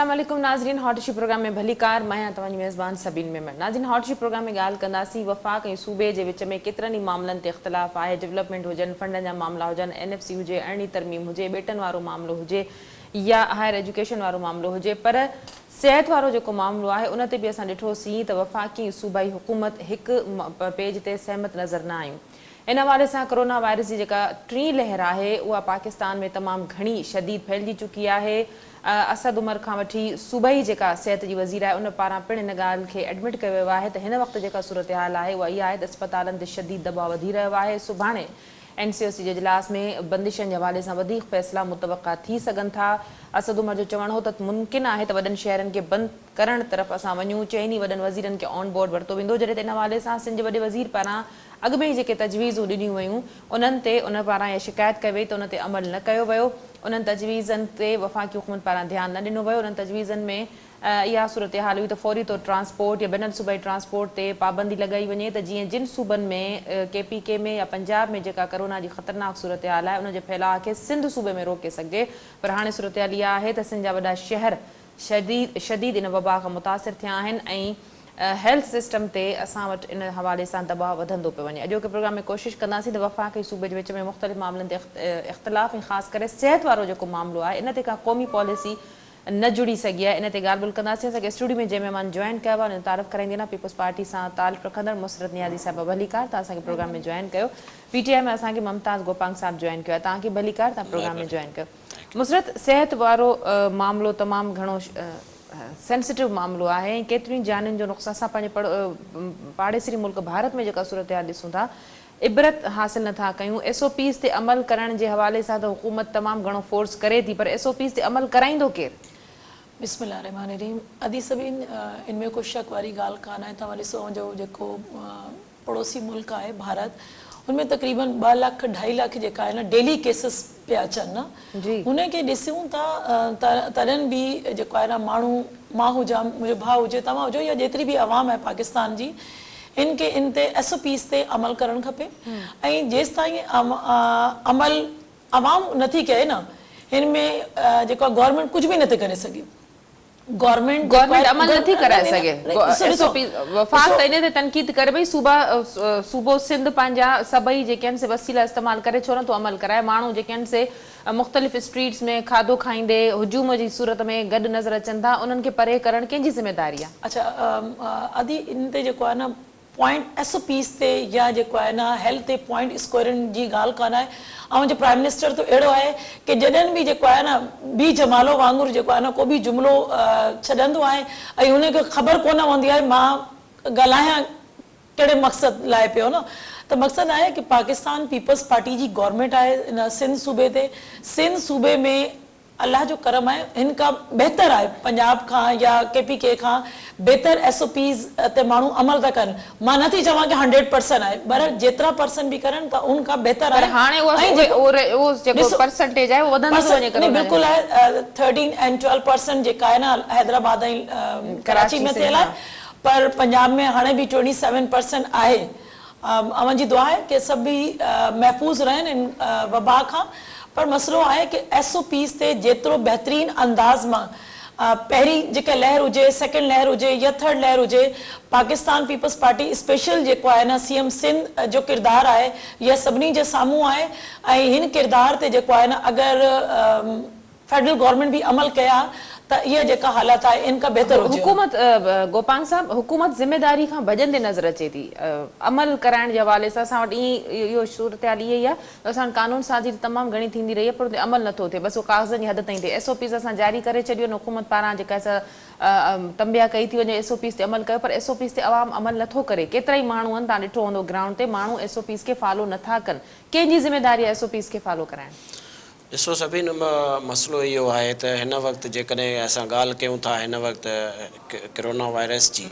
अस्सलाम वालेकुम नाज़रीन, हॉट इशू प्रोग्राम में भली कार मैं तव्हांजी मेज़बान सबीन मेमन। नाज़रीन, हॉट इशू प्रोग्राम में ॻाल्हि कंदासीं वफ़ाक़ ऐं सूबे जे विच में केतिरनि ई मामलनि ते इख़्तिलाफ़ आहे। डेवलपमेंट हुजनि, फंडनि जा मामला हुजनि, NFC हुजे, अरिड़हीं तरमीम हुजे, बेटनि वारो मामलो हुजे या हायर एजुकेशन वारो मामलो हुजे, पर सिहत वारो जेको मामलो आहे उन ते बि असां ॾिठोसीं त वफ़ाक़ी सूबाई हुकूमत हिकु पेज ते सहमत नज़र न आयूं। इन हवाले सां कोरोना वायरस जी जेका टीं लहर आहे उहा पाकिस्तान में तमामु घणी शदीद फैलिजी चुकी आहे। असद उमर खां वठी सूबाई जेका सिहत जी वज़ीर आहे उन पारां पिणु इन ॻाल्हि खे एडमिट कयो वियो आहे त हिन वक़्तु जेका सूरत हाल आहे उहा इहा आहे त अस्पतालनि ते शदीद दबाव वधी रहियो आहे। सुभाणे NCOC जे इजलास में बंदिशनि जे हवाले सां वधीक फ़ैसिला मुतवक़ा थी सघनि था। असद उमर जो चवणु हो त मुमकिन आहे त वॾनि शहरनि खे बंदि करण तरफ़ असां वञूं। चइनी वॾनि वज़ीरनि खे ऑन बोर्ड वरितो वेंदो, जॾहिं त इन हवाले सां सिंध जे वॾे वज़ीर पारां अॻु में ई जेके तजवीज़ूं ॾिनियूं वयूं उन्हनि ते उन पारां इहा शिकायत कई वई त उन ते अमल न कयो वियो। उन्हनि तजवीज़नि ते वफ़ाक़ी हुकूमत पारां ध्यानु न ॾिनो वियो। उन्हनि तजवीज़नि में इहा सूरत हाल हुई त फौरी तौर ट्रांसपोर्ट या बैनुल सूबाई ट्रांसपोर्ट ते पाबंदी लॻाई वञे त जीअं जिन सूबनि में KPK में या पंजाब में जेका कोरोना जी ख़तरनाक सूरत हाल आहे उनजे फैलाव खे सिंध सूबे में रोके सघिजे। पर हाणे सूरत हाल इहा आहे त सिंध जा वॾा शहर शदीद इन वबा खां मुतासिर थिया आहिनि ऐं हेल्थ सिस्टम ते असां वटि इन हवाले सां दबाव वधंदो पियो वञे। अॼोके प्रोग्राम में कोशिशि कंदासीं त वफ़ाक़ी सूबे जे विच में मुख़्तलिफ़ मामलनि ते इख़्तिलाफ़ ऐं ख़ासि करे सिहत वारो जेको मामलो आहे इन ते का क़ौमी पॉलिसी न जुड़ी सघी आहे। इन ते ॻाल्हि ॿोल्हि कंदासीं। असांखे स्टूडियो में जंहिं महिमान जॉइन कयो आहे उन तारीफ़ कराईंदी न पीपल्स पार्टी सां ताल्लुक़ रखंदड़ मुसरत नियाज़ी साहिबा भलीकार, तव्हां असांखे प्रोग्राम में जॉइन कयो। PTI में असांखे मुमताज़ गोपांग साहिब जॉइन कयो आहे। तव्हांखे भलीकार, तव्हां प्रोग्राम में जॉइन कयो। मुसरत, सिहत वारो मामलो तमामु घणो सेंसिटिव मामलो आहे ऐं केतिरियूं जानियुनि जो नुक़सानु असां पंहिंजे पाड़ेसरी मुल्क भारत में जेका सूरत हाल ॾिसूं था इबरत हासिल नथा कयूं। SOPs ते अमल करण जे हवाले सां त हुकूमत तमामु घणो फोर्स करे थी, पर SOPs ते अमल कराईंदो केरु? बिस्मिल्लाहिर्रहमानिर्रहीम। अदी सभिन इनमें को शक वारी ॻाल्हि कान आहे। तव्हां ॾिसो जो जेको पड़ोसी मुल्क आहे भारत, उनमें तक़रीबन 2 लाख 2.5 लाख जेका आहे न डेली केसिस पिया अचनि न, उनखे ॾिसूं था तॾहिं बि जेको आहे न माण्हू, मां हुजां, मुंहिंजो भाउ हुजे, तव्हां हुजो या जेतिरी बि आवाम आहे पाकिस्तान जी, इनखे इन ते SOPs ते अमल करणु खपे। ऐं जेसि ताईं अमल आवाम नथी कहे न, हिन में जेको गवर्नमेंट कुझु बि नथी करे सघे। गवर्नमेंट अमल नथी कराए सघे। वफ़ाक़ त इन ते तनक़ीद करे भई सूबो सिंध पंहिंजा सभई जेके आहिनि से वसीला इस्तेमालु करे छो नथो अमल कराए। माण्हू जेके आहिनि से मुख़्तलिफ़ स्ट्रीट्स में खाधो खाईंदे हुजूम जी सूरत में गॾु नज़र अचनि था, उन्हनि खे परे करणु कंहिंजी ज़िमेदारी आहे? अच्छा, अदी इन ते जेको आहे न पॉइंट SOPs ते या जेको आहे न हेल्थ ते पॉइंट स्कोरनि जी ॻाल्हि कान आहे। ऐं जो प्राइम मिनिस्टर तो अहिड़ो आहे कि जॾहिं बि जेको आहे न बी जमालो वांगुरु जेको आहे न को बि जुमिलो छॾंदो आहे ऐं हुनखे ख़बर कोन हूंदी आहे मां ॻाल्हायां कहिड़े मक़सद लाइ पियो न। त मक़सदु आहे कि पाकिस्तान पीपल्स पार्टी जी गवर्नमेंट आहे इन सिंध सूबे ते। सिंध सूबे में अल्लाह जो करम आहे, हिन खां बहितर आहे पंजाब खां या KPK खां बहितर SOPs ते माण्हू अमल था कनि। मां नथी चवां कि 100% आहे, पर जेतिरा % बि करनि त उन खां बहितर आहे। हाणे उहो जेको परसेंटेज आहे वो वधंदो थो वञे। बिल्कुलु आहे। 13 ऐं 12% जेका आहे न हैदराबाद ऐं कराची में थियल आहे, पर पंजाब में हाणे बि 27% आहे। अव्हांजी दुआ आहे कि सभई महफ़ूज़ रहनि इन वबा खां। पर मसलो आहे कि SOPs ते जेतिरो बहितरीन अंदाज़ मां पहिरीं जेका लहर हुजे, सेकेंड लहर हुजे या थर्ड लहर हुजे, पाकिस्तान पीपल्स पार्टी स्पेशल जेको आहे न CM सिंध जो किरदारु आहे इहा सभिनी जे साम्हूं आहे। ऐं हिन किरदार ते जेको आहे न अगरि फेडरल गवर्नमेंट बि अमल कया त इहा जेका हालत आहे इन खां बहितर हुजे। हुकूमत गोपांग साहब, हुकूमत ज़िम्मेदारी खां भॼंदे नज़र अचे थी अमल कराइण जे हवाले सां। असां वटि इहो सूरत हाल इहा ई आहे त असां कानून साज़ी तमामु घणी थींदी रही आहे, पर अमल नथो थिए, बसि उहो कागज़नि जी हद ताईं थिए। SOPs असां जारी करे छॾियो न, हुकूमत पारां जेका तंबिया कई थी वञे SOPs ते अमल कयो, पर SOPs ते अवाम अमल नथो करे। केतिरा ई माण्हू आहिनि, तव्हां ॾिठो हूंदो ग्राउंड ते माण्हू SOPs खे फॉलो नथा कनि। कंहिंजी ज़िम्मेदारी आहे SOPs खे फॉलो कराइण? ॾिसो, सभिनि मसइलो इहो आहे त हिन वक़्तु जेकॾहिं असां ॻाल्हि कयूं था हिन वक़्तु कोरोना वायरस जी,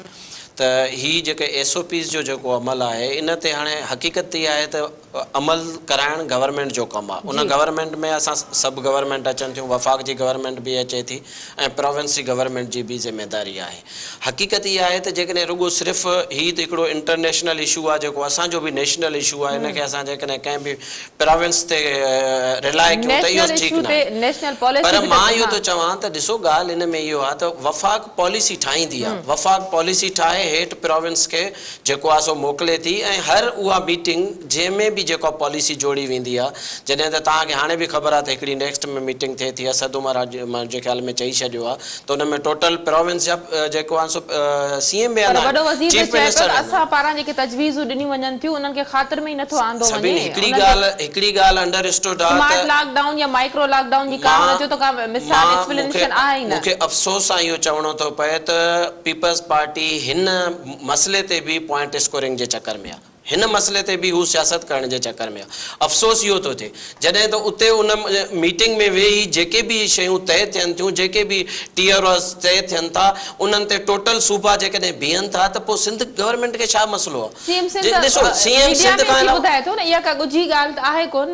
त त ही जेके SOPs जो जेको अमल आहे इन ते हाणे हक़ीक़त इहा आहे त अमल कराइण गवर्नमेंट जो कमु आहे। उन गवर्नमेंट में असां सभु गवर्नमेंट अचनि थियूं, वफ़ाक़ जी गवर्नमेंट बि अचे थी ऐं प्रोविंस जी गवर्नमेंट जी बि ज़िमेदारी आहे। हक़ीक़त इहा आहे त जेकॾहिं रुॻो सिर्फ़ु हीउ त हिकिड़ो इंटरनेशनल इशू आहे जेको असांजो बि नेशनल इशू आहे, इनखे असां जेकॾहिं कंहिं बि प्रोविंस ते रिलाए कयूं त इहो ठीकु न आहे। पर मां इहो थो चवां त ॾिसो ॻाल्हि इन में इहो आहे त वफ़ाक़ पॉलिसी ठाहींदी आहे, वफ़ाक़ पॉलिसी ठाहे हेठि प्रोविंस खे जेको आहे सो मोकिले थी ऐं हर उहा मीटिंग जंहिंमें बि जेका पॉलिसी जोड़ी वेंदी आहे, जॾहिं त तव्हांखे हाणे बि ख़बर आहे त हिकिड़ी नेक्स्ट में मीटिंग थिए थी, असद उमर मुंहिंजे ख़्याल में चई छॾियो आहे त उन में टोटल प्रोविंस जा जेको आहे सो CM बयान आहे, चीफ मिनिस्टर असां पारां जेके तजवीज़ूं ॾिनियूं वञनि थियूं उन्हनि खे ख़ातिर में ई नथो आंदो वञे। सभिनी हिकिड़ी ॻाल्हि अंडरस्टूड आहे स्मार्ट लॉकडाउन या माइक्रो लॉकडाउन जी का जो तो का मिसाल एक्सप्लेनेशन आहे ही न। मूंखे अफ़सोस आहे इहो चवणो थो पए त पीपल्स पार्टी हिन मसइले ते बि पॉइंट स्कोरिंग जे चक्कर में आहे, हिन मसइले ते बि हू सियासत करण जे चक्कर में आहे। अफ़सोस इहो थो थिए जॾहिं त उते उन मीटिंग में वेही जेके बि शयूं तय थियनि थियूं, जेके बि टीयर्स तय थियनि था, उन्हनि ते टोटल सूबा जेकॾहिं बीहनि था त पोइ सिंध गवर्नमेंट खे छा मसइलो आहे? ॾिसो CM सिंध खां ॿुधाए थो न, इहा का ॻुझी ॻाल्हि त आहे कोन,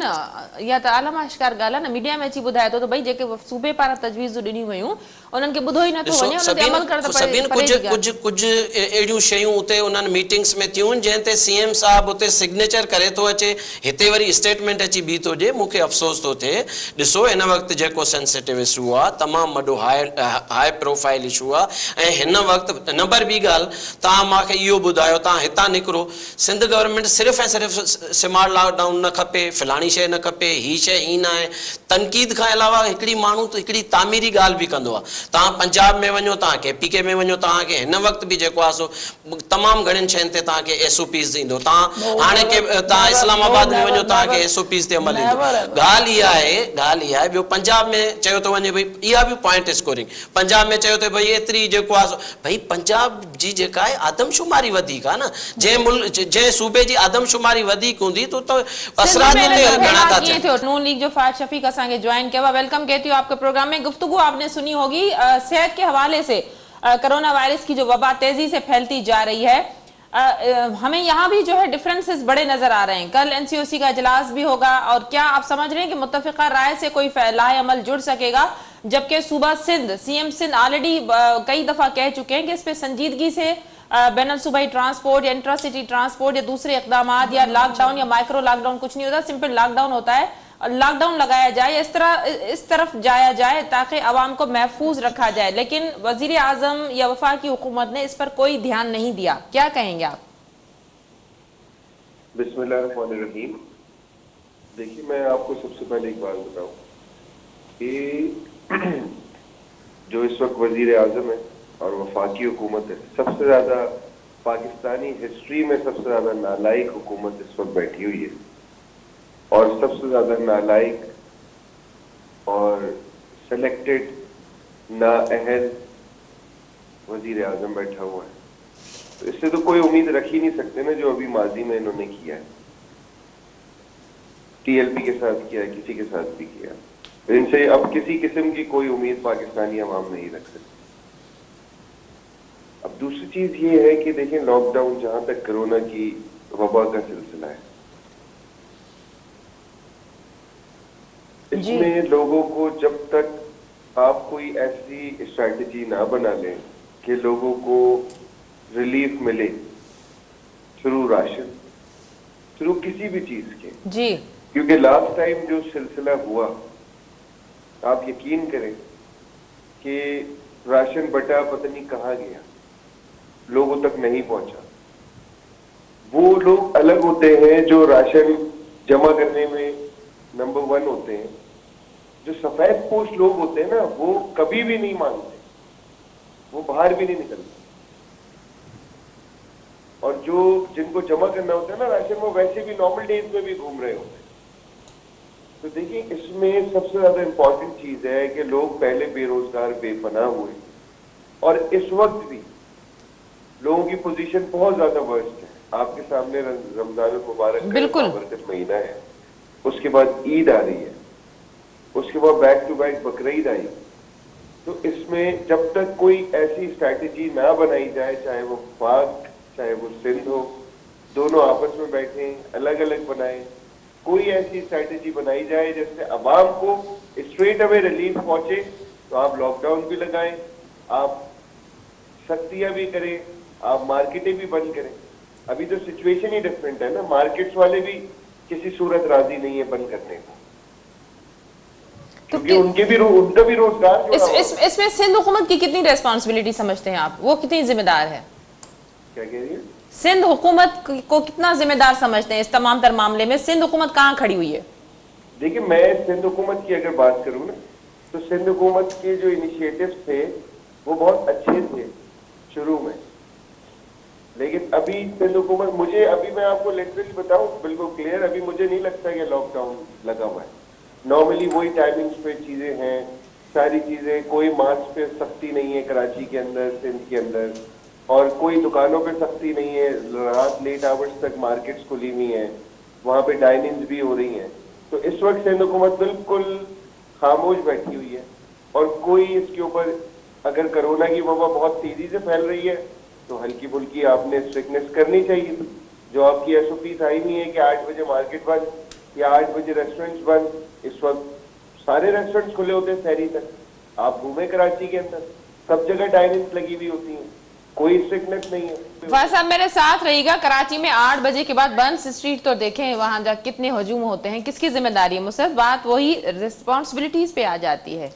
इहा त आलम आश्कार ॻाल्हि आहे न। मीडिया में अची ॿुधाए थो त भई जेके सूबे पारां तजवीज़ूं ॾिनियूं वयूं उन्हनि खे ॿुधो ई नथो वञे, उन ते अमल करण त सभिनि कुझु अहिड़ियूं शयूं उते उन्हनि मीटिंग्स में थियूं जंहिं ते CM साहब उते सिग्नेचर करे थो अचे, हिते वरी स्टेटमेंट अची बी थो ॾिए। मूंखे अफ़सोस थो थिए। ॾिसो हिन वक़्तु जेको सेंसिटिव इशू आहे तमामु वॾो हाई प्रोफाइल इशू आहे ऐं हिन वक़्तु नंबर ॿी ॻाल्हि तव्हां मूंखे इहो ॿुधायो, तव्हां हितां निकिरो, सिंध गवर्नमेंट सिर्फ़ु ऐं सिर्फ़ु स्मार्ट लॉकडाउन न खपे, फलाणी शइ न खपे, हीअ शइ हीअ न आहे, तनक़ीद खां अलावा हिकिड़ी माण्हू हिकिड़ी तामीरी ॻाल्हि बि कंदो आहे। तव्हां पंजाब में वञो, तव्हां KPK में वञो, तव्हांखे हिन वक़्तु बि जेको आहे सो तमामु घणनि शयुनि ते तव्हांखे SOPs ईंदो। तव्हां हाणे तव्हां इस्लामाबाद में वञो, तव्हांखे SOPs ते अमल ईंदो। ॻाल्हि इहा आहे ॿियो पंजाब में चयो थो वञे भई इहा बि पॉइंट स्कोरिंग, पंजाब में चयो त भई एतिरी जेको आहे भई पंजाब जी जेका आहे आदमशुमारी वधीक आहे न, जंहिं सूबे जी आदमशुमारी वधीक हूंदी त असरात घणा था थियनि। नून लीग जो फाज शफीक असांखे ज्वाइन किया, वेलकम कहती हूँ आपके प्रोग्राम में। गुफ्तगू आपने सुनी होगी सेहत के हवाले से, कोरोना वायरस की जो वबा तेजी से फैलती जा रही है, हमें यहाँ भी जो है डिफरेंसेस बड़े नजर आ रहे हैं। कल NCOC का इजलास भी होगा और क्या आप समझ रहे हैं कि मुत्तफिका राय से कोई लाहे अमल जुड़ सकेगा? जबकि सूबा सिंध, CM सिंध ऑलरेडी कई दफा कह चुके हैं कि इस पे संजीदगी से बैनल सूबाई ट्रांसपोर्ट या इंट्रासिटी ट्रांसपोर्ट या दूसरे इकदाम या लॉकडाउन या माइक्रो लॉकडाउन कुछ नहीं होता, सिंपल लॉकडाउन होता है, लॉकडाउन लगाया जाए, इस तरफ जाया जाए ताकि अवाम को महफूज रखा जाए। लेकिन वजीर आजम या वफाकी हुकूमत ने इस पर कोई ध्यान नहीं दिया, क्या कहेंगे आप? बिस्मिल्लाहिर्रहमानिर्रहीम। देखिए, मैं आपको सबसे पहले एक बात बताऊं कि जो इस वक्त वजीर आजम है और वफाकी हुकूमत है, सबसे ज्यादा पाकिस्तानी हिस्ट्री में सबसे ज्यादा नालायक हुकूमत इस वक्त बैठी हुई है और सबसे ज्यादा नालायक और सिलेक्टेड नाअहल वजीर आजम बैठा हुआ है। तो इससे तो कोई उम्मीद रख ही नहीं सकते ना, जो अभी माजी में इन्होंने किया है, TLP के साथ किया है, किसी के साथ भी किया। इनसे अब किसी किस्म की कोई उम्मीद पाकिस्तानी अवाम नहीं रख सकती। अब दूसरी चीज ये है कि देखें, लॉकडाउन जहां तक कोरोना की वबा का सिलसिला है, इसमें लोगों को जब तक आप कोई ऐसी स्ट्रैटेजी ना बना लें कि लोगों को रिलीफ मिले थ्रू राशन, थ्रू किसी भी चीज के जी, क्योंकि लास्ट टाइम जो सिलसिला हुआ, आप यकीन करें कि राशन बटा पता नहीं कहाँ गया, लोगों तक नहीं पहुंचा। वो लोग अलग होते हैं जो राशन जमा करने में नंबर 1 होते हैं। जो सफेद पोश लोग होते हैं ना, वो कभी भी नहीं मांगते, वो बाहर भी नहीं निकलते, और जो जिनको जमा करना होता है ना राशन, वो वैसे भी नॉर्मल डेज में भी घूम रहे होते हैं। तो देखिए, इसमें सबसे ज्यादा इंपॉर्टेंट चीज है कि लोग पहले बेरोजगार बेपनाह हुए और इस वक्त भी लोगों की पोजीशन बहुत ज्यादा वर्स्ट है। आपके सामने रमजान मुबारक का बरकत महीना है, उसके बाद ईद आ रही है, उसके बाद बैक टू बैक बकरीद आई, तो इसमें जब तक कोई ऐसी स्ट्रैटेजी ना बनाई जाए, चाहे वो वफाक चाहे वो सिंध हो, दोनों आपस में बैठे अलग अलग बनाए, कोई ऐसी स्ट्रैटेजी बनाई जाए जिससे अवाम को स्ट्रेट अवे रिलीफ पहुंचे, तो आप लॉकडाउन भी लगाएं, आप सख्तियां भी करें, आप मार्केटें भी बंद करें। अभी तो सिचुएशन ही डिफरेंट है ना, मार्केट्स वाले भी किसी सूरत राजी नहीं है बंद करने को, क्योंकि उनका भी रोजगार इसमें सिंध हुकूमत की कितनी रेस्पॉन्सिबिलिटी समझते हैं आप, वो कितनी जिम्मेदार है? क्या कह रही है? सिंध हुकूमत को कितना जिम्मेदार समझते हैं इस तमाम तर मामले में? सिंध हुकूमत कहाँ खड़ी हुई है? देखिए, मैं सिंध हुकूमत की अगर बात करूं ना, तो सिंध हुकूमत के जो इनिशिएटिव्स थे वो बहुत अच्छे थे शुरू में, लेकिन अभी सिंध हुकूमत, मुझे अभी मैं आपको लिटरली बताऊं बिल्कुल क्लियर, अभी मुझे नहीं लगता कि लॉकडाउन लगा हुआ है। नॉर्मली वही टाइमिंग्स पे चीजें हैं, सारी चीजें, कोई मास्क पे सख्ती नहीं है कराची के अंदर, सिंध के अंदर, और कोई दुकानों पे सख्ती नहीं है, रात लेट आवर्स तक मार्केट्स खुली हुई हैं, वहां पे डाइनिंग्स भी हो रही हैं। तो इस वक्त सिंध हुकूमत बिल्कुल खामोश बैठी हुई है, और कोई इसके ऊपर, अगर कोरोना की वबा बहुत तेजी से फैल रही है तो हल्की फुल्की आपने स्ट्रिक्टनेस करनी चाहिए। जो आपकी SOPs आई नहीं है कि 8 बजे मार्केट बंद या 8 बजे रेस्टोरेंट्स बंद, इस वक्त सारे रेस्टोरेंट्स खुले होते हैं शहरी तक, आप घूमे कराची के अंदर सब जगह डाइनिंग्स लगी हुई होती हैं, कोई स्ट्रिक्टनेस नहीं है। वह सब मेरे साथ रहिएगा। कराची में 8 बजे के बाद बंद स्ट्रीट तो देखें वहां जा कितने हजूम होते हैं, किसकी जिम्मेदारी है? मुसद बात वही रिस्पॉन्सिबिलिटीज पे आ जाती है।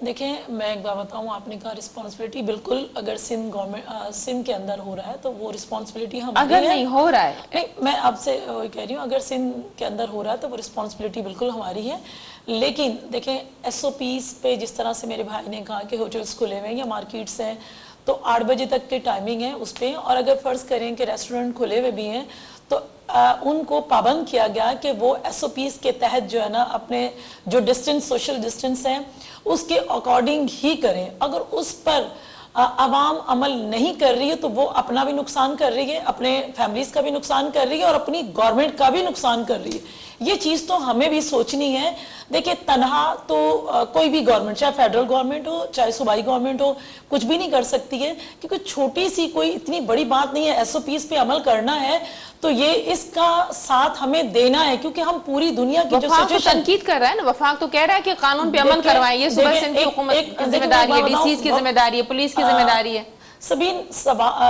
देखें, मैं एक बात बताऊं, आपने कहा रिस्पॉन्सिबिलिटी, बिल्कुल अगर सिंध गवर्नमेंट सिंध के अंदर हो रहा है तो वो रिस्पॉन्सिबिलिटी हम, अगर नहीं हो रहा है, नहीं, मैं आपसे कह रही हूँ, अगर सिंध के अंदर हो रहा है तो वो रिस्पॉन्सिबिलिटी बिल्कुल हमारी है। लेकिन देखें, SOPs पे जिस तरह से मेरे भाई ने कहा कि होटल्स खुले हुए हैं या मार्केट्स हैं तो 8 बजे तक की टाइमिंग है उस पर, और अगर फ़र्ज़ करें कि रेस्टोरेंट खुले हुए भी हैं तो उनको पाबंद किया गया कि वो SOPs के तहत जो है ना अपने जो डिस्टेंस, सोशल डिस्टेंस है उसके अकॉर्डिंग ही करें। अगर उस पर आवाम अमल नहीं कर रही है तो वो अपना भी नुकसान कर रही है, अपने फैमिलीज का भी नुकसान कर रही है और अपनी गवर्नमेंट का भी नुकसान कर रही है। ये चीज़ तो हमें भी सोचनी है। देखिए, तनहा तो कोई भी गवर्नमेंट, चाहे फेडरल गवर्नमेंट हो चाहे सूबाई गवर्नमेंट हो, कुछ भी नहीं कर सकती है, क्योंकि छोटी सी कोई इतनी बड़ी बात नहीं है। SOPs पे अमल करना है तो ये इसका साथ हमें देना है, क्योंकि हम पूरी दुनिया की जो सिचुएशन तनकीद कर रहा है ना, वफाक तो कह रहा है कि कानून पे अमल करवाएं, ये सुबह सिंध की हुकूमत की जिम्मेदारी है, DCs की जिम्मेदारी है, पुलिस की जिम्मेदारी है। सबीन,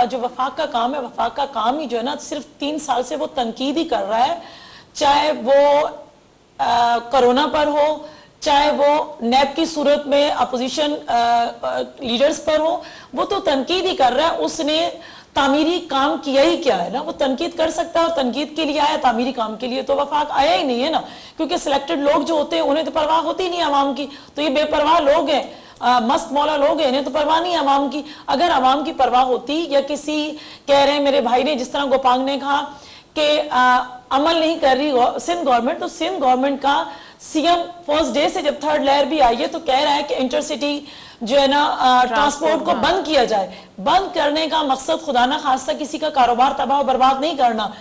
जो वफाक का काम है, वफाक का काम ही जो है ना सिर्फ 3 साल से वो तनकीद ही कर रहा है, चाहे वो कोरोना पर हो, चाहे वो नैब की सूरत में अपोजिशन लीडर्स पर हो, वो तो तनकीद ही कर रहा है। उसने तामीरी काम किया ही क्या है ना, वो तनकीद कर सकता है और तनकीद के लिए आया, तामीरी काम के लिए तो वफाक आया ही नहीं है ना, क्योंकि सिलेक्टेड लोग जो होते हैं उन्हें तो परवाह होती नहीं आवाम की, तो ये बेपरवाह लोग हैं, मस्त मौला लोग हैं, इन्हें तो परवाह नहीं आवाम की। अगर आवाम की परवाह होती, या किसी, कह रहे हैं मेरे भाई ने, जिस तरह गोपांग ने कहा कि अमल नहीं कर रही सिंध गवर्नमेंट, तो सिंध गवर्नमेंट का CM फर्स्ट डे से जब थर्ड लहर भी आई है तो कह रहा है कि इंटरसिटी जो है ना ट्रांसपोर्ट को बंद किया जाए। बंद करने का मकसद खुदा ना खास्ता किसी का कारोबार तबाह और बर्बाद नहीं करना।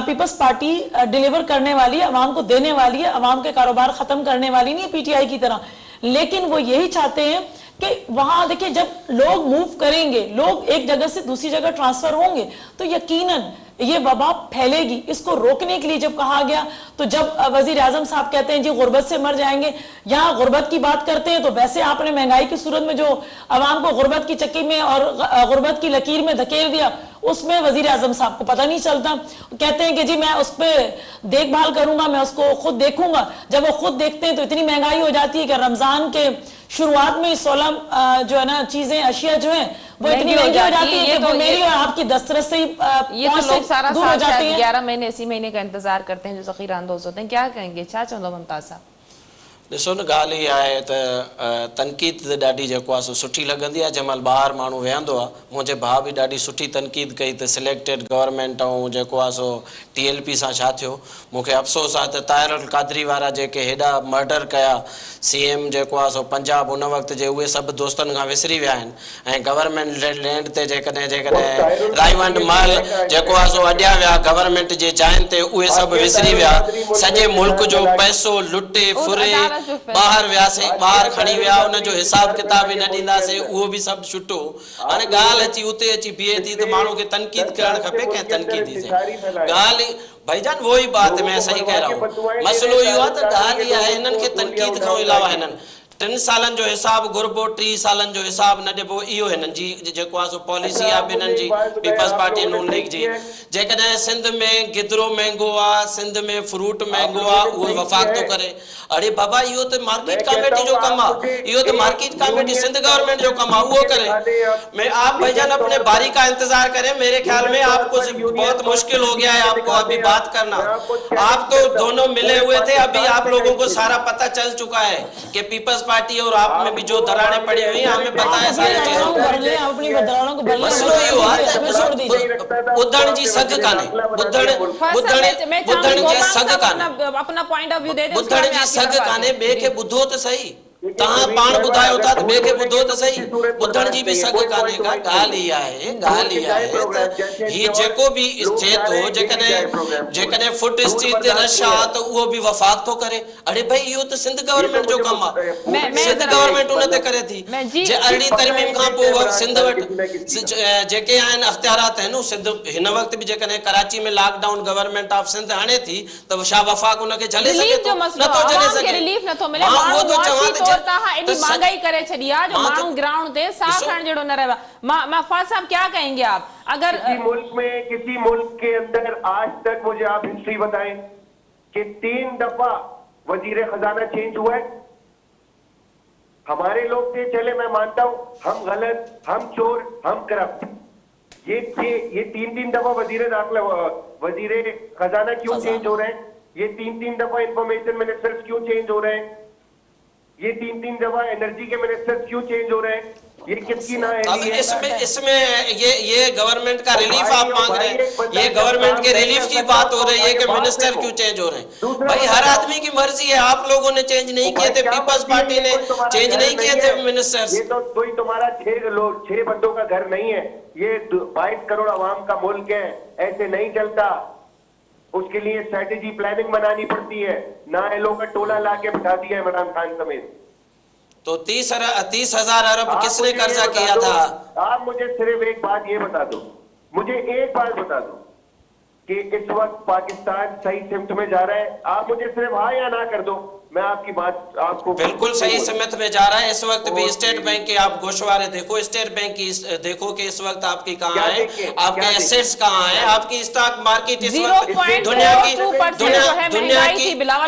पीपल्स पार्टी डिलीवर करने वाली है, अवाम को देने वाली है, अवाम के कारोबार खत्म करने वाली नहीं है PTI की तरह। लेकिन वो यही चाहते हैं कि वहां देखिए, जब लोग मूव करेंगे, लोग एक जगह से दूसरी जगह ट्रांसफर होंगे तो यकीनन ये वबा फैलेगी। इसको रोकने के लिए जब कहा गया, तो जब वजीर आजम साहब कहते हैं जी गुर्बत से मर जाएंगे, यहाँ गुर्बत की बात करते हैं तो वैसे आपने महंगाई की सूरत में जो अवाम को गुर्बत की चक्की में और गुर्बत की लकीर में धकेल दिया, उसमें वजीर आजम साहब को पता नहीं चलता। कहते हैं कि जी मैं उस पर देखभाल करूंगा, मैं उसको खुद देखूंगा। जब वो खुद देखते हैं तो इतनी महंगाई हो जाती है कि रमजान के शुरुआत में 16 जो है ना चीजें, अशिया जो है वो इतनी महंगी हो जाती है कि वो मेरी और आपकी दस्तरस से ही ये तो लोग सारा दूर हो जाते हैं। 11 महीने इसी महीने का इंतजार करते हैं जो ज़ख़ीरा अंदोज़ होते हैं। क्या कहेंगे, छा चवंदो मुमताज़ साहब? ॾिसो न, ॻाल्हि इहा आहे त तनक़ीद त ॾाढी जेको आहे सो सुठी लॻंदी आहे। जंहिं महिल ॿाहिरि माण्हू वेहंदो आहे, मुंहिंजे भाउ बि ॾाढी सुठी तनक़ीद कई त सिलेक्टेड गवर्नमेंट ऐं जेको आहे सो TLP सां छा थियो। मूंखे अफ़सोस आहे त ताहिर अल क़ादरी वारा जेके हेॾा मर्डर कया, CM जेको आहे सो पंजाब उन वक़्त जे, उहे सभु दोस्तनि खां विसरी विया आहिनि। ऐं गवर्नमेंट लैंड ते जेकॾहिं राइवंड महल जेको आहे सो अॼिया विया गवर्नमेंट जे जाइन ते, उहे सभु विसरी विया। सॼे मुल्क जो पैसो लुटे फुरे ॿाहिरि वियासीं, ॿाहिरि खणी विया, उन जो हिसाब किताब ई न ॾींदासीं, उहो बि सभु छुटो। हाणे ॻाल्हि अची उते अची बीहे थी त माण्हू खे तनक़ीद करणु खपे, कंहिं तनक़ीदी से ॻाल्हि भाईजान वो ही बात है, मैं सही कह रहा हूँ। मसलो इहो आहे त ॻाल्हि इहा आहे हिननि खे तनक़ीद खां अलावा हिननि 3 सालनि जो हिसाब घुरबो, 3 सालनि जो हिसाब न ॾिबो, इहो हिननि जी जेको आहे सो पॉलिसी आहे ॿिन्हिनि जी, पीपल्स पार्टी नून लीग जी। जेकॾहिं सिंध में गिदरो महांगो आहे, सिंध में फ्रूट महांगो आहे, उहो वफ़ाक़ थो करे। अरे बाबा इहो त मार्केट कमेटी जो कमु आहे, इहो त मार्केट कमेटी सिंध गवर्नमेंट जो कमु आहे, उहो करे। मैं आप भाईजान अपने बारी का इंतजार करें, मेरे ख्याल में आपको बहुत मुश्किल हो गया है आपको अभी बात करना। आप तो दोनों मिले हुए थे, अभी आप लोगों को सारा पता चल चुका है कि पीपल्स पार्टी और आप में भी जो दरारें पड़ी हुई हैं, हमें पता है सारी चीजों को। मसलो इहो आहे बुद्धण जी सग काने, बुद्धण जी सग काने, अपना पॉइंट ऑफ व्यू दे दे, बुद्धण जी सग काने, ॿिए खे ॿुधो त सही। तहां पाण ॿुधायो था त ॿिए खे ॿुधो त सही, ॿुधण जी बि सघ कान्हे का। ॻाल्हि इहा आहे त हीउ जेको बि थिए थो, जेकॾहिं फुट स्ट्रीट ते रश आहे त उहो बि वफ़ाक़ थो करे। अरे भाई इहो त सिंध गवर्नमेंट जो कमु आहे, सिंध गवर्नमेंट उन ते करे थी। जे अरिड़हीं तरमीम खां पोइ सिंध वटि जेके आहिनि अख़्तियारात आहिनि, सिंध हिन वक़्त बि जेकॾहिं कराची में लॉकडाउन गवर्नमेंट ऑफ सिंध हणे थी त छा वफ़ाक़ उनखे झले सघे थो? नथो झले सघे। रिलीफ नथो मिले, वो तो चवां एडी महंगाई करे छड़ी आज मानू ग्राउंड ते साफ खान जेड़ो न रहवा। मैं फाज साहब क्या कहेंगे आप? अगर किसी मुल्क के अंदर आज तक मुझे आप हिस्ट्री बताएं कि 3 दफा वजीर खजाना चेंज हुआ है। हमारे लोग थे, चले मैं मानता हूं हम गलत, हम चोर, हम करप्ट, ये 3 दफा वजीर दाखिला वजीर खजाना क्यों चेंज हो रहे हैं? ये 3 दफा इंफॉर्मेशन मिनिस्टर्स क्यों चेंज हो रहे हैं? ये 3 दफा एनर्जी के मिनिस्टर्स क्यों चेंज हो रहे हैं? ये किसकी ना है? इसमें ये गवर्नमेंट का रिलीफ आप मांग रहे हैं, ये गवर्नमेंट के रिलीफ की बात हो रही है कि मिनिस्टर क्यों चेंज हो रहे हैं? भाई हर आदमी की मर्जी है, आप लोगों ने चेंज नहीं किए थे, पीपल्स पार्टी ने चेंज नहीं किए थे मिनिस्टर्स। ये तो कोई तुम्हारा 6 बंदों का घर नहीं है, ये 22 करोड़ आवाम का मुल्क है, ऐसे नहीं चलता। उसके लिए स्ट्रेटेजी प्लानिंग बनानी पड़ती है। नाएलों का टोला लाके बिठा दिया है इमरान खान समेत। तो 30,000 अरब किसने कर्जा किया था? आप मुझे सिर्फ एक बात ये बता दो, मुझे एक बात बता दो कि इस वक्त पाकिस्तान सही सिमत में जा रहा है। आप मुझे सिर्फ हाँ या ना कर दो, मैं आपकी बात आपको बिल्कुल सही सिमत में जा रहा है। इस वक्त भी स्टेट बैंक के आप गोशवारे देखो, स्टेट बैंक की देखो कि इस वक्त आपकी कहाँ है, आपके एसेट्स कहाँ है, आपकी स्टॉक मार्केट इस वक्त दुनिया की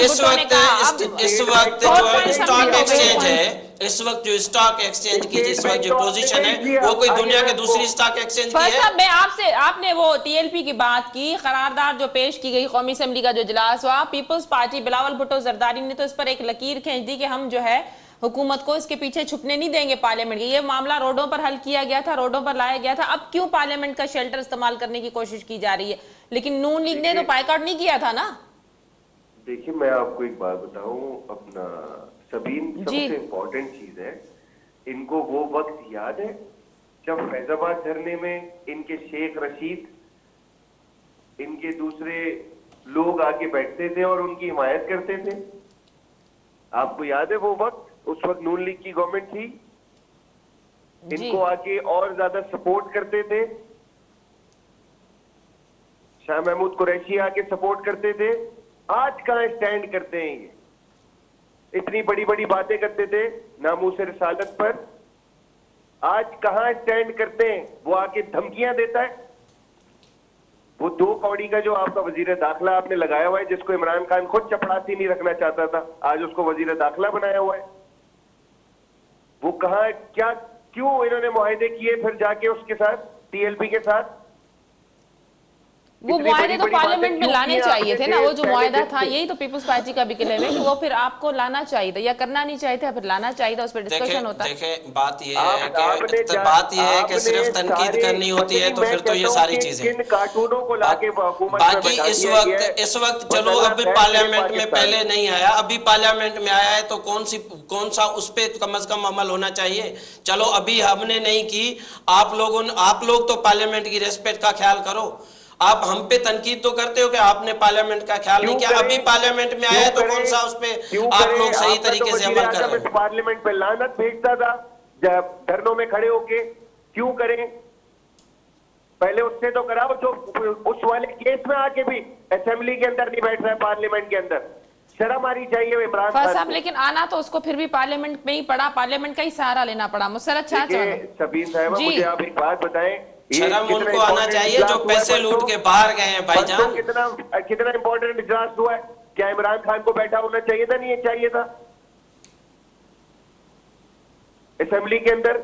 इस वक्त जो है स्टॉक एक्सचेंज है, इस वक्त जो स्टॉक एक्सचेंज की जिस वक्त जो पोजीशन है वो कोई दुनिया के दूसरी स्टॉक एक्सचेंज की है। मैं आपसे, आपने वो टीएलपी की बात की, करारदाद जो पेश की गई कौमी असेंबली का जो इजलास हुआ, पीपल्स पार्टी बिलावल भुट्टो जरदारी ने तो इस पर एक लकीर खींच दी कि हम जो है हुकूमत को इसके पीछे छुपने नहीं देंगे पार्लियामेंट के। ये मामला रोडों पर हल किया गया था, रोडों पर लाया गया था, अब क्यों पार्लियामेंट का शेल्टर इस्तेमाल करने की कोशिश की जा रही है? लेकिन नून लीग ने तो बायकॉट नहीं किया था ना। देखिए मैं आपको एक बात बताऊं, अपना सबीन सबसे इम्पोर्टेंट चीज है, इनको वो वक्त याद है जब फैजाबाद धरने में इनके शेख रशीद, इनके दूसरे लोग आके बैठते थे और उनकी हिमायत करते थे? आपको याद है वो वक्त? उस वक्त नून लीग की गवर्नमेंट थी, इनको आके और ज्यादा सपोर्ट करते थे, शाह महमूद कुरैशी आके सपोर्ट करते थे। आज कहां स्टैंड करते हैं ये? इतनी बड़ी बड़ी बातें करते थे नामूस रिसालत पर, आज कहां स्टैंड करते हैं? वो आके धमकियां देता है। वो 2 कौड़ी का जो आपका वजीर दाखिला आपने लगाया हुआ है, जिसको इमरान खान खुद चपड़ासी नहीं रखना चाहता था, आज उसको वजीर दाखिला बनाया हुआ है। वो कहां, क्या, क्यों इन्होंने मुआहदे किए फिर जाके उसके साथ, टीएलपी के साथ? वो मुआहदे तो पार्लियामेंट में लाने चाहिए थे ना, वो जो मुआहदा था, यही तो पीपल्स पार्टी का भी क्लेम है कि वो फिर आपको लाना चाहिए था या करना नहीं चाहिए था, फिर लाना चाहिए था, उस पर डिस्कशन होता। देखें बात ये है कि सिर्फ तनकीद करनी होती है तो फिर तो ये सारी चीजें कार्टूनों को लाके बाकी इस वक्त चलो अभी पार्लियामेंट में पहले नहीं आया, अभी पार्लियामेंट में आया है तो कौन सा उस पर कम से कम अमल होना चाहिए। चलो अभी हमने नहीं की, आप लोग तो पार्लियामेंट की रेस्पेक्ट का ख्याल करो। आप हम पे तनकीद तो करते हो कि आपने पार्लियामेंट का ख्याल नहीं किया, अभी पार्लियामेंट में आया तो कौन सा उस पे आप लोग सही तरीके से अमल कर रहे हैं? पार्लियामेंट में लानत भेजता था जब धरनों में खड़े होके, क्यों करें? पहले उससे तो कराओ जो उस वाले केस में आके भी असेंबली के अंदर नहीं बैठ रहा है, पार्लियामेंट के अंदर। शर्म आनी चाहिए इमरान खान साहब, लेकिन आना तो उसको फिर भी पार्लियामेंट में ही पड़ा, पार्लियामेंट का ही सहारा लेना पड़ा। मुसर्रत चाचा, सबीन साहिबा, मुझे आप एक बात बताएं, शर्म उनको आना चाहिए जो पैसे लूट के बाहर गए हैं भाईजान। कितना इंपॉर्टेंट इजलास हुआ है, क्या इमरान खान को बैठा होना चाहिए था? नहीं चाहिए था असेंबली के अंदर?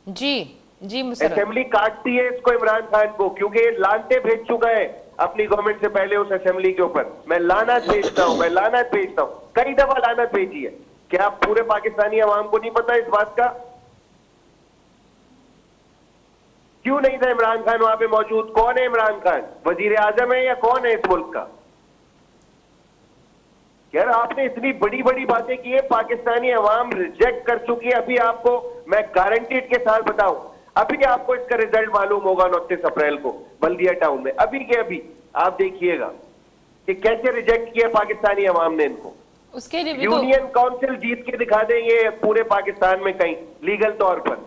जी जी मुसर्रत, असेंबली काटती है इसको, इमरान खान को, क्योंकि ये लानते भेज चुका है अपनी गवर्नमेंट से पहले उस असेंबली के ऊपर। मैं लानत भेजता हूं, मैं लानत भेजता हूं, कई दफा लानत भेजी है। क्या पूरे पाकिस्तानी अवाम को नहीं पता इस बात का? क्यों नहीं था इमरान खान वहां पे मौजूद? कौन है इमरान खान? वजीर आजम है या कौन है इस मुल्क का? यार आपने इतनी बड़ी बड़ी बातें की है, पाकिस्तानी अवाम रिजेक्ट कर चुकी है। अभी आपको मैं गारंटीड के साथ बताऊं, अभी आपको इसका रिजल्ट मालूम होगा 29 अप्रैल को बल्दिया टाउन में। अभी के अभी आप देखिएगा कि कैसे रिजेक्ट किया पाकिस्तानी अवाम ने इनको। उसके लिए भी यूनियन काउंसिल जीत के दिखा दें ये पूरे पाकिस्तान में कहीं लीगल तौर पर।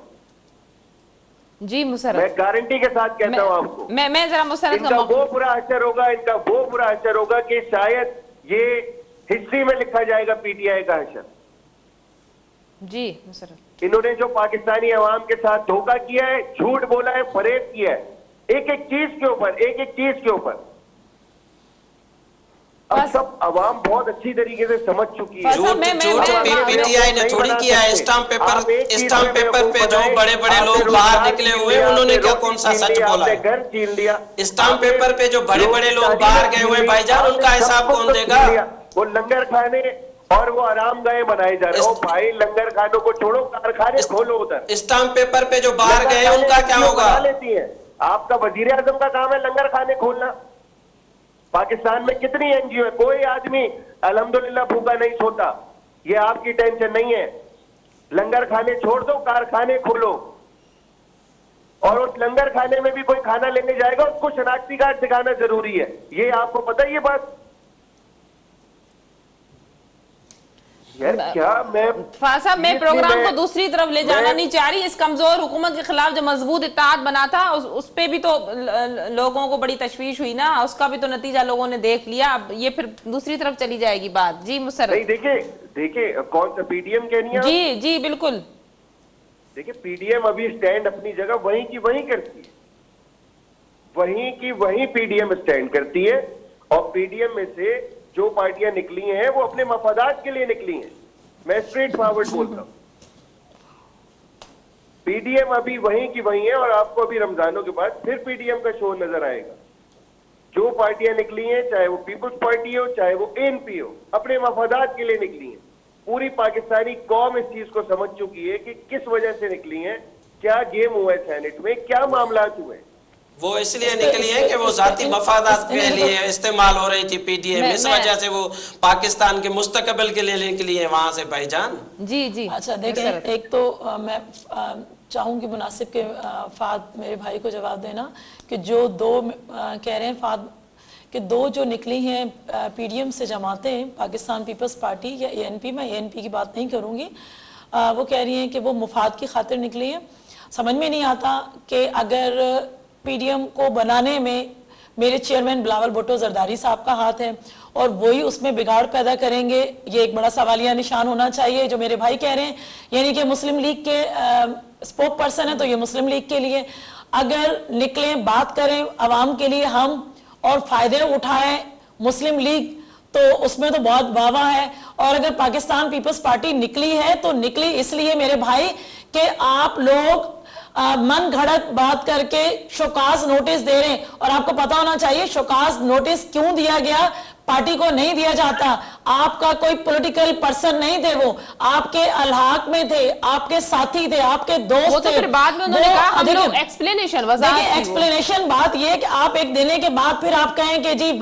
जी मुसर्रत, मैं गारंटी के साथ कहता हूं आपको। मैं जरा मुसर्रत इनका वो बुरा असर होगा, इनका वो बुरा असर होगा कि शायद ये हिस्ट्री में लिखा जाएगा पीटीआई का असर। जी मुसर्रत, इन्होंने जो पाकिस्तानी अवाम के साथ धोखा किया है, झूठ बोला है, फरेब किया है, एक एक चीज के ऊपर, एक एक चीज के ऊपर। अब सब अवाम बहुत अच्छी तरीके से समझ चुकी है। पीटीआई ने थोड़ी किया है। स्टाम्प पेपर पे जो बड़े बड़े लोग बाहर निकले हुए, उन्होंने क्या कौन सा सच बोला है? घर छीन लिया। स्टाम्प पेपर पे जो बड़े बड़े लोग बाहर गए हुए भाईजान, उनका हिसाब कौन देगा? वो लंगर खाने और वो आराम गाहे बनाए जा रहे हैं। भाई लंगर खानों को छोड़ो, कारखाने खोलो उधर। स्टाम्प पेपर पे जो बाहर गए उनका क्या होगा? लेती है। आपका वजीर आजम का काम है लंगर खाने खोलना। पाकिस्तान में कितनी एनजीओ है, कोई आदमी अल्हम्दुलिल्लाह भूखा नहीं सोता। ये आपकी टेंशन नहीं है। लंगर खाने छोड़ दो, कारखाने खोलो। और उस लंगर खाने में भी कोई खाना लेने जाएगा, उसको शनाख्ती कार्ड दिखाना जरूरी है। ये आपको पता है ये बात? यार क्या मैं प्रोग्राम को दूसरी तरफ ले जाना नहीं चाह रही। इस कमजोर हुकूमत के खिलाफ जो मजबूत इत्तेहाद बना था, उस पे भी तो लोगों को बड़ी तशवीश हुई ना, उसका भी तो नतीजा लोगों ने देख लिया। अब ये फिर दूसरी तरफ चली जाएगी बात। जी मुसर्रत, देखिए कौन सा पीडीएम कहनी है? जी जी बिल्कुल। देखिए पीडीएम अभी स्टैंड अपनी जगह वहीं की वहीं करती है, वहीं की वहीं पीडीएम स्टैंड करती है। और पीडीएम में से जो पार्टियां निकली हैं वो अपने मफादात के लिए निकली हैं। मैं स्ट्रेट फॉरवर्ड बोलता हूं, पीडीएम अभी वहीं की वहीं है। और आपको अभी रमजानों के बाद फिर पीडीएम का शो नजर आएगा। जो पार्टियां निकली हैं, चाहे वो पीपुल्स पार्टी हो, चाहे वो एएनपी हो, अपने मफादात के लिए निकली हैं। पूरी पाकिस्तानी कौम इस चीज को समझ चुकी है कि किस वजह से निकली हैं, क्या गेम हुआ है सेनेट में, क्या मामला हुए। वो इसलिए निकली है कि वो जाती मफादात के लिए इस्तेमाल हो रही थी पीडीएम, इस वजह से वो पाकिस्तान के मुस्तकबिल के लिए निकली है वहां से भाईजान। जी जी। अच्छा देखें, एक तो मैं चाहूंगी मुनासिब के फाद मेरे भाई को जवाब देना कि जो दो कह रहे हैं फाद कि दो जो निकली हैं पीडीएम से जमातें, पाकिस्तान पीपल्स पार्टी या एएनपी, मैं एएनपी की बात नहीं करूंगी, वो कह रही हैं कि वो मुफाद की खातिर निकली है। समझ में नहीं आता कि अगर पीडीएम को बनाने में मेरे चेयरमैन बिलावल भुट्टो जरदारी साहब का हाथ है और वही उसमें बिगाड़ पैदा करेंगे, ये एक बड़ा सवालिया निशान होना चाहिए। जो मेरे भाई कह रहे हैं, यानी कि मुस्लिम लीग के स्पोक पर्सन है, तो ये मुस्लिम लीग के लिए अगर निकलें, बात करें अवाम के लिए हम और फायदे उठाएं मुस्लिम लीग, तो उसमें तो बहुत वाह है। और अगर पाकिस्तान पीपल्स पार्टी निकली है तो निकली इसलिए मेरे भाई कि आप लोग मन घड़त बात करके शोकाज नोटिस दे रहे हैं। और आपको पता होना चाहिए शोकाज नोटिस क्यों दिया गया। पार्टी को नहीं दिया जाता। आपका कोई पॉलिटिकल पर्सन नहीं थे, वो आपके अलहाक में थे, आपके साथी थे, आपके दोस्त वो तो थे। फिर बाद में उन्होंने कहा हम लोग एक्सप्लेनेशन वजाहत एक्सप्लेनेशन बात ये कि आप एक देने के बाद फिर आप कहें कि जी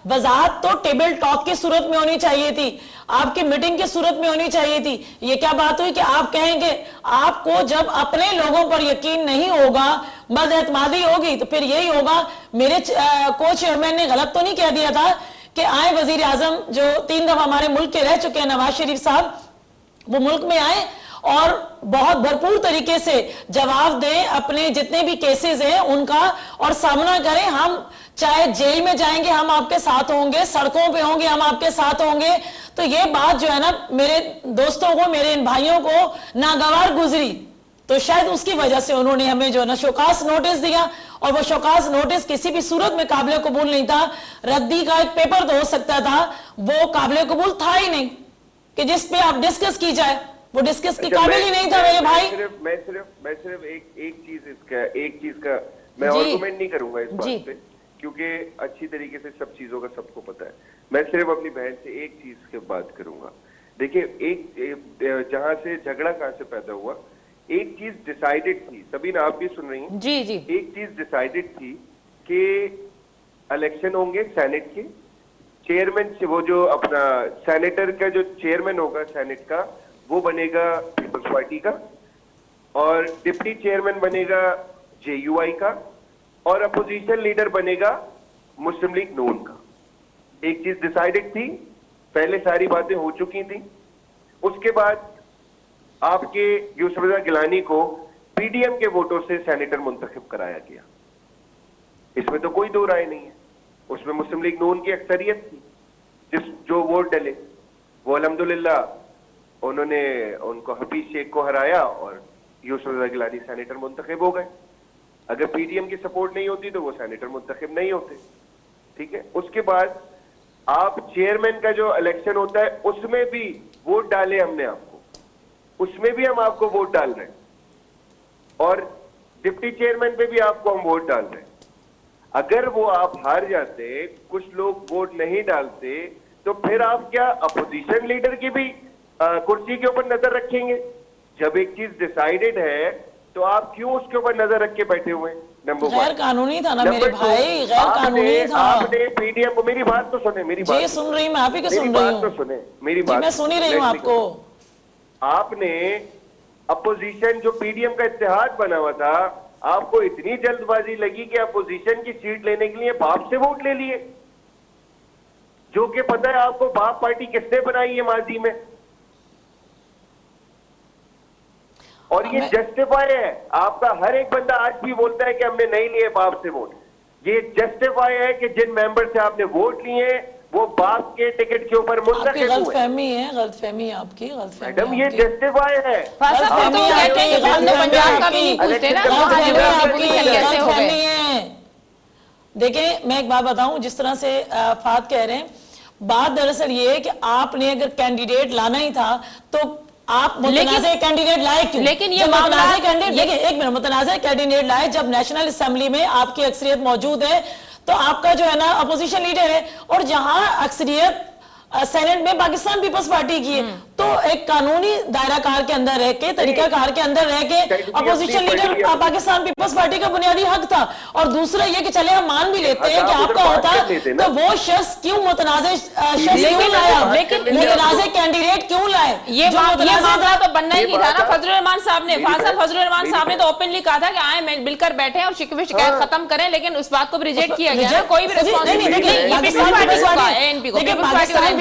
वजाहत तो टेबल टॉक की सूरत में होनी चाहिए थी, आपकी मीटिंग की सूरत में होनी चाहिए थी। ये क्या बात हुई कि आप कहेंगे आपको जब अपने लोगों पर यकीन नहीं होगा, बदएतमादी होगी, तो फिर यही होगा। मेरे को चेयरमैन ने गलत तो नहीं कह दिया था कि आए वजीर आजम जो 3 दफा हमारे मुल्क के रह चुके हैं, नवाज शरीफ साहब, वो मुल्क में आए और बहुत भरपूर तरीके से जवाब दें अपने जितने भी केसेस हैं उनका, और सामना करें। हम चाहे जेल में जाएंगे हम आपके साथ होंगे, सड़कों पे होंगे हम आपके साथ होंगे। तो ये बात जो है ना मेरे दोस्तों को, मेरे इन भाइयों को नागवार गुजरी, तो शायद उसकी वजह से उन्होंने हमें जो है ना शोकास नोटिस दिया, और वो शोकास नोटिस किसी भी सूरत में काबिल कबूल नहीं था। रद्दी का एक पेपर तो हो सकता था, वो काबिल कबूल था ही नहीं कि जिस पे आप डिस्कस की जाए, वो डिस्कस की काबिल ही नहीं था मेरे भाई। मैं सिर्फ एक चीज का मैं आर्गुमेंट नहीं करूंगा इस बात पे, क्योंकि अच्छी तरीके से सब चीजों का सबको पता है। मैं सिर्फ अपनी बहन से एक चीज की बात करूंगा। देखिए, एक जहां से झगड़ा कहां से पैदा हुआ, एक चीज डिसाइडेड थी, सबीना आप भी सुन रही हैं? जी जी। एक चीज डिसाइडेड थी कि इलेक्शन होंगे सेनेट के चेयरमैन से, वो जो अपना सेनेटर का जो चेयरमैन होगा सेनेट का, वो बनेगा पीपल्स पार्टी का, और डिप्टी चेयरमैन बनेगा जेयूआई का, और अपोजिशन लीडर बनेगा मुस्लिम लीग नून का। एक चीज डिसाइडेड थी, पहले सारी बातें हो चुकी थी। उसके बाद आपके यूसुफ रजा गिलानी को पीडीएम के वोटों से सेनेटर मुंतखब कराया गया, इसमें तो कोई दो राय नहीं है। उसमें मुस्लिम लीग नून की अक्सरियत थी, जो वोट डले वो अल्हम्दुलिल्लाह उन्होंने उनको हफीज शेख को हराया और यूसुफ रजा गिलानी सेनेटर मुंतखब हो गए। अगर पीडीएम की सपोर्ट नहीं होती तो वो सेनेटर मुंतखब नहीं होते, ठीक है। उसके बाद आप चेयरमैन का जो इलेक्शन होता है उसमें भी वोट डाले हमने आपको, उसमें भी हम आपको वोट डाल रहे हैं, और डिप्टी चेयरमैन पे भी आपको हम वोट डाल रहे हैं। अगर वो आप हार जाते, कुछ लोग वोट नहीं डालते, तो फिर आप क्या अपोजिशन लीडर की भी कुर्सी के ऊपर नजर रखेंगे? जब एक चीज डिसाइडेड है तो आप क्यों उसके ऊपर नजर रख के बैठे हुए हैं? नंबर वन, गैर कानूनी था ना मेरे भाई, गैर कानूनी था। आपने पीडीएम को, मेरी बात तो सुने, मेरी बात जी सुन रही, मैं आप ही को सुन रही हूँ, तो सुने मेरी बात, मैं सुन ही रही हूँ आपको। आपने अपोजिशन जो पीडीएम का इत्तेहाद बना हुआ था, आपको इतनी जल्दबाजी लगी कि अपोजिशन की सीट लेने के लिए बाप से वोट ले लिए, जो कि पता है आपको बाप पार्टी किसने बनाई है माजी में, और ये जस्टिफाई है। आपका हर एक बंदा आज भी बोलता है कि हमने नहीं लिए बाप से वोट। ये जस्टिफाई है कि जिन मेंबर से आपने वोट लिए वो बाप के टिकट के ऊपर मुंतखब हुए। गलतफहमी है, गलतफहमी है आपकी, गलतफहमी। मैडम ये जस्टिफाई है। देखिए मैं एक बात बताऊं, जिस तरह से फात कह रहे हैं, बात दरअसल ये है कि आपने अगर कैंडिडेट लाना ही था तो आप मुतनाज़े कैंडिडेट लाए क्यों? लेकिन ये मुतनाज़े कैंडिडेट, देखिए एक मिनट, मुतनाज़े कैंडिडेट लाए जब नेशनल असेंबली में आपकी अक्सरियत मौजूद है, तो आपका जो है ना अपोजिशन लीडर है, और जहां अक्सरियत सेनेट में पाकिस्तान पीपल्स पार्टी की है, तो एक कानूनी दायरा कार के अंदर रह के, तरीका कार के अंदर रह के अपोजिशन लीडर पाकिस्तान पीपल्स पार्टी का बुनियादी हक था। और दूसरा ये कि चले हम मान भी लेते हैं कि आपका होता, तो वो शख्स क्यों मुतनाज़े शख्स क्यों लाया, मुतनाज़े कैंडिडेट क्यों लाए? ये मामला तो बनना ही था ना। फजलुर रहमान साहब ने, फजलुर रहमान साहब ने तो ओपनली कहा था कि आए मिलकर बैठे और शिकवे शिकायत खत्म करें, लेकिन उस बात को भी रिजेक्ट किया गया। कोई भी रिस्पॉन्सिबिलिटी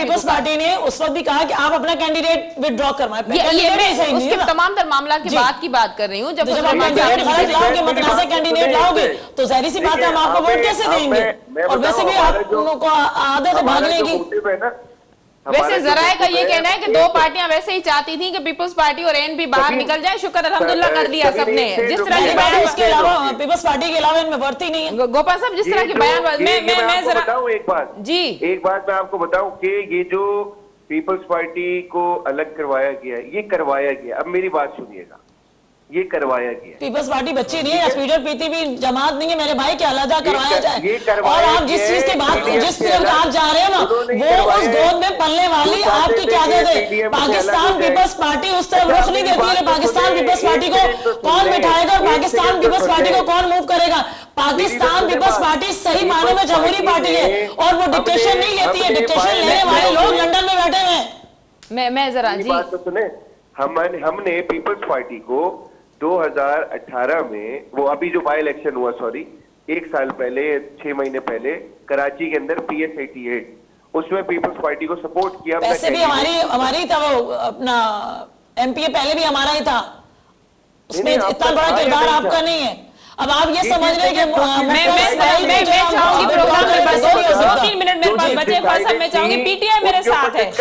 पीपल्स पार्टी ने उस वक्त भी कहा कि आप अपना कैंडिडेट विथड्रॉ करवाएं। उसके तमाम तर मामला की बात कर रही हूँ। जब आप कैंडिडेट गलत लाओगे, मुतनाज़ा कैंडिडेट लाओगे, तो जाहिर सी बात है हम आपको वोट कैसे देंगे? और वैसे भी आप लोगों को आदत है भागने की। वैसे जराए का ये कहना है कि दो पार्टियां वैसे ही चाहती थी कि पीपल्स पार्टी और एएनपी बाहर निकल जाए। शुक्र अल्हम्दुलिल्लाह कर लिया सबने। जिस तरह की बयान, इसके अलावा पीपल्स पार्टी के अलावा इनमें बढ़ती नहीं है। गोपाल साहब, जिस तरह की बयान, मैं जरा बताऊं एक बात जी, एक बात मैं आपको बताऊं कि ये जो पीपल्स पार्टी को अलग करवाया गया, ये करवाया गया, अब मेरी बात सुनिएगा, ये करवाया गया। पीपल्स पार्टी बच्ची नहीं है, स्पीडर पीती भी जमात नहीं है मेरे भाई, क्या अलग करवाया जाए। और आप जिस चीज के बाद जिस तरफ आप जा रहे हो ना, वो उस गोद में पलने वाली आपकी क्या है। पाकिस्तान पीपल्स पार्टी उस तरफ रुख नहीं देती है। पाकिस्तान पीपल्स पार्टी को कौन बिठाएगा और पाकिस्तान पीपल्स पार्टी को कौन मूव करेगा? पाकिस्तान पीपल्स पार्टी सही मायने में जमहूरी पार्टी है और वो डिक्टेशन नहीं लेती है। डिक्टेशन लेने वाले लोग लंदन में बैठे हुए हैं। मैं जरा जी बात तो सुने, हमने पीपल्स पार्टी को 2018 में, वो अभी जो बाई इलेक्शन हुआ, सॉरी 1 साल पहले 6 महीने पहले कराची के अंदर PS 88, उसमें पीपल्स पार्टी को सपोर्ट किया। पैसे भी हमारी था, वो अपना MPA पहले भी हमारा ही था, उसमें इतना बड़ा किरदार आपका नहीं है। अब आप ये समझ रहे हैं कि मैं चाहूंगी प्रोग्राम में बस 2-3 मिनट मेरे पास बचे। फैसल मैं चाहूंगी PTI मेरे साथ है,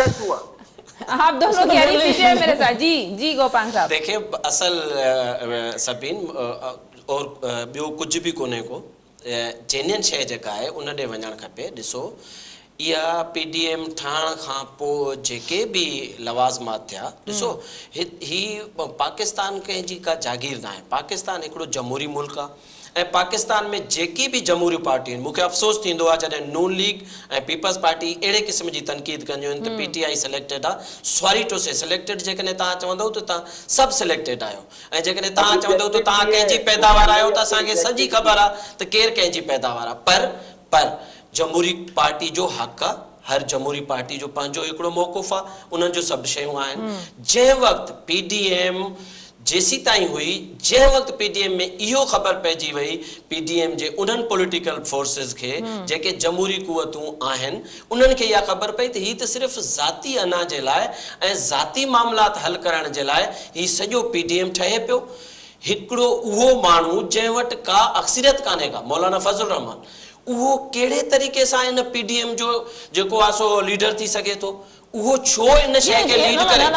आप दोनों की यारी PTI मेरे साथ। जी गोपाल साहब देखिए, असल सभिन और ॿियो कुछ भी कोन्हे को जेन्युइन शइ जेका आहे उन ॾे वञणु खपे। ॾिसो, इहा PDM ठहण खां पोइ जेके बि लवाज़मात थिया, ॾिसो ही पाकिस्तान कंहिंजी का जागीर न आहे। पाकिस्तान हिकिड़ो जमहूरी मुल्क आहे ऐं पाकिस्तान में जेकी भी जमहूरी पार्टी आहिनि, मूंखे अफ़सोस थींदो आहे जॾहिं नून लीग ऐं पीपल्स पार्टी अहिड़े क़िस्म जी तनक़ीद कंदियूं आहिनि त PTI सिलेक्टेड आहे। सॉरी टू से सिलेक्टेड जेकॾहिं तव्हां चवंदव त तव्हां सभु सिलेक्टेड आहियो, ऐं जेकॾहिं तव्हां चवंदव त तव्हां कंहिंजी पैदावार आहियो त असांखे सॼी ख़बर आहे त केरु कंहिंजी पैदावार आहे। पर जमहूरी पार्टी जो हक़ आहे, हर जमहूरी पार्टी जो पंहिंजो हिकिड़ो मौक़ुफ़ आहे, उन्हनि जो सभु शयूं आहिनि। जंहिं वक़्तु PDM जेसी ताईं हुई, जंहिं वक़्तु PDM में इहो ख़बर पइजी वई PDM जे उन्हनि पॉलिटिकल फोर्सिस खे जेके जमहूरी कुवतूं आहिनि, उन्हनि खे इहा ख़बर पई त हीअ त सिर्फ़ु ज़ाती अना जे लाइ ऐं ज़ाती मामलात हल करण जे लाइ हीअ सॼो PDM ठहे पियो। हिकिड़ो उहो माण्हू जंहिं वटि का अक्सरियत कान्हे का, मौलाना फज़ल रहमान, उहो कहिड़े तरीक़े सां इन PDM जो जेको आहे सो लीडर थी सघे थो? उहो छो इन शइ खे लीड करे? उन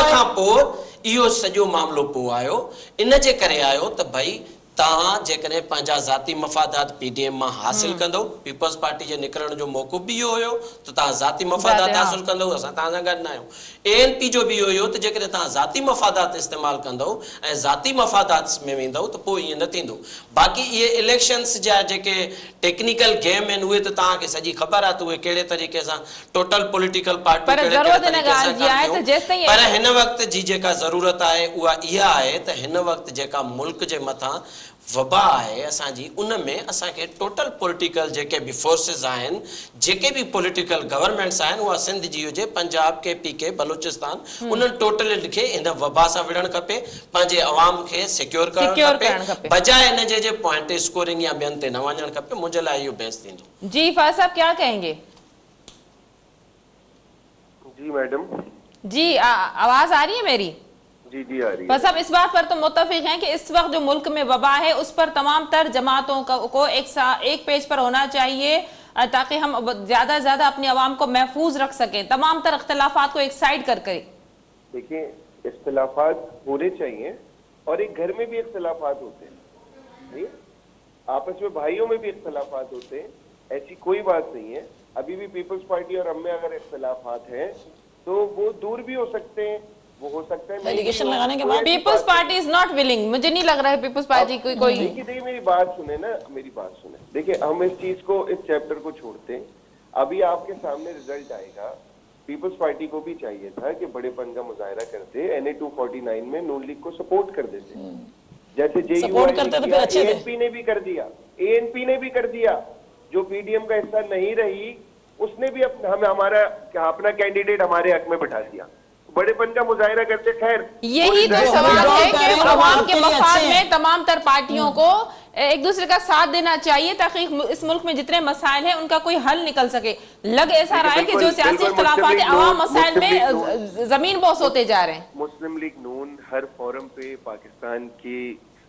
खां पोइ इहो सॼो मामिलो पोइ आयो, इन जे करे आयो त भई तव्हां जेकॾहिं पंहिंजा ज़ाती मफ़ादात PDM मां हासिल कंदो, पीपल्स पार्टी जे निकिरण जो मौक़ो बि इहो हुयो त तव्हां ज़ाती मफ़ादात हासिल कंदो, असां तव्हां सां गॾु न आहियूं। ANP जो बि इहो हुयो त जेकॾहिं तव्हां ज़ाती मफ़ादात इस्तेमालु कंदो ऐं ज़ाती मफ़ादात में वेंदो त पोइ ईअं न थींदो। बाक़ी इहे इलेक्शन्स जा जेके टेक्निकल गेम आहिनि उहे त तव्हांखे सॼी ख़बर आहे त उहे कहिड़े तरीक़े सां टोटल पॉलिटिकल पार्टी पर हिन वक़्त जी जेका ज़रूरत आहे उहा इहा आहे त हिन वक़्त जेका मुल्क जे मथां वबा आहे असांजी, उन में असांखे टोटल पॉलिटिकल जेके बि फोर्सिस आहिनि, जेके बि पॉलिटिकल गवर्नमेंट्स आहिनि, उहा सिंध जी हुजे, पंजाब KPK बलूचिस्तान, उन्हनि टोटल खे इन वबा सां विढ़णु खपे, पंहिंजे अवाम खे सिक्योर करणु खपे, बजाए इन जे पॉइंट स्कोरिंग या ॿियनि ते न वञणु खपे। मुंहिंजे लाइ इहो बेस्ट थींदो। जी फाज साहब क्या कहेंगे? जी मैडम। जी आवाज आ रही है मेरी? जी आ रही है। बस अब इस बात पर तो मुत्तफिक हैं कि इस वक्त जो मुल्क में वबा है उस पर तमाम तर जमातों को एक पेज पर होना चाहिए ताकि हम ज्यादा से ज्यादा अपनी आवाम को महफूज रख सकें, तमाम तर इख्तिलाफात को एक साइड कर करें। देखिए, इख्तिलाफात होने चाहिए और एक घर में भी इख्तिलाफात होते हैं, आपस में भाइयों में भी इख्तिलाफात होते हैं, ऐसी कोई बात नहीं है। अभी भी पीपल्स पार्टी और हम में अगर इख्तिलाफात हैं तो वो दूर भी हो सकते हैं, वो हो सकता है डेलीगेशन लगाने के बाद। Peoples Party is not willing, मुझे नहीं लग रहा है पीपल्स पार्टी कोई देखिए मेरी बात सुने ना, मेरी बात सुने। देखिए, हम इस चीज को, इस चैप्टर को छोड़ते हैं, अभी आपके सामने रिजल्ट आएगा। पीपल्स पार्टी को भी चाहिए था कि बड़ेपन का मुजाहरा करते, NA 249 में नून लीग को सपोर्ट कर देते, जैसे ANP ने भी कर दिया, ANP ने भी कर दिया। जो PDM का हिस्सा नहीं रही उसने भी अपना कैंडिडेट हमारे हक में बैठा दिया, बड़ेपन का मुजाहिरा करते। खैर, यही तो सवाल है कि अवाम के मफाद में तमाम तर पार्टियों को एक दूसरे का साथ देना चाहिए ताकि इस मुल्क में जितने मसाइल हैं उनका कोई हल निकल सके। लग ऐसा रहा है कि जो सियासी इख्तिलाफात है अवाम मसाइल में जमीन बोस होते जा रहे हैं। मुस्लिम लीग नून हर फोरम पे पाकिस्तान की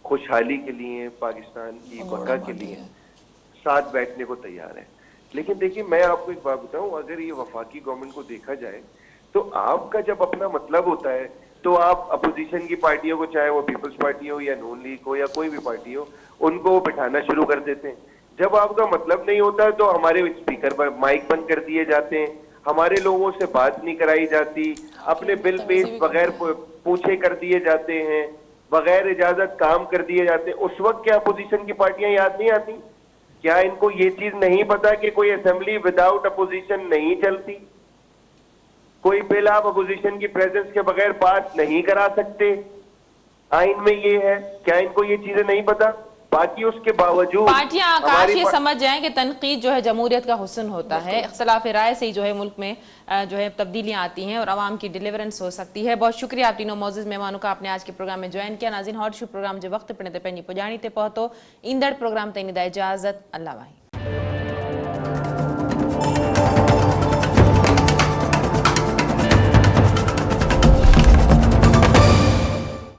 खुशहाली के लिए, पाकिस्तान की बका के लिए साथ बैठने को तैयार है। लेकिन देखिए, मैं आपको एक बात बताऊं, अगर ये वफाकी गवर्नमेंट को देखा जाए तो आपका जब अपना मतलब होता है तो आप अपोजिशन की पार्टियों को, चाहे वो पीपल्स पार्टी हो या नून लीग हो या कोई भी पार्टी हो, उनको बिठाना शुरू कर देते हैं। जब आपका मतलब नहीं होता तो हमारे स्पीकर पर माइक बंद कर दिए जाते हैं, हमारे लोगों से बात नहीं कराई जाती, अपने बिल पेश बगैर पूछे कर दिए जाते हैं, बगैर इजाजत काम कर दिए जाते हैं। उस वक्त क्या अपोजिशन की पार्टियां याद नहीं आती? क्या इनको ये चीज नहीं पता कि कोई असेंबली विदाउट अपोजिशन नहीं चलती? कोई बिल आप अपोजिशन की प्रेजेंस के बगैर पास नहीं करा सकते, आइन में ये है। क्या इनको ये चीजें नहीं पता? बाकी उसके बावजूद पार्टियां आकाश ये समझ जाएं कि तनकीद जो है जमहूरियत का हुस्न होता है, इख्तलाफ राय से ही जो है मुल्क में जो है तब्दीलियां आती हैं और आवाम की डिलीवरेंस हो सकती है। बहुत शुक्रिया आप तीनों मौजूद मेहमानों का, आपने आज के प्रोग्राम में ज्वाइन किया। नाज़रीन, हॉट शो प्रोग्राम जो वक्त पे पंहिंजी पुॼाणी ते पहुतो, ईंदड़ प्रोग्राम ते इन इजाज़त। अल्लाह वाही।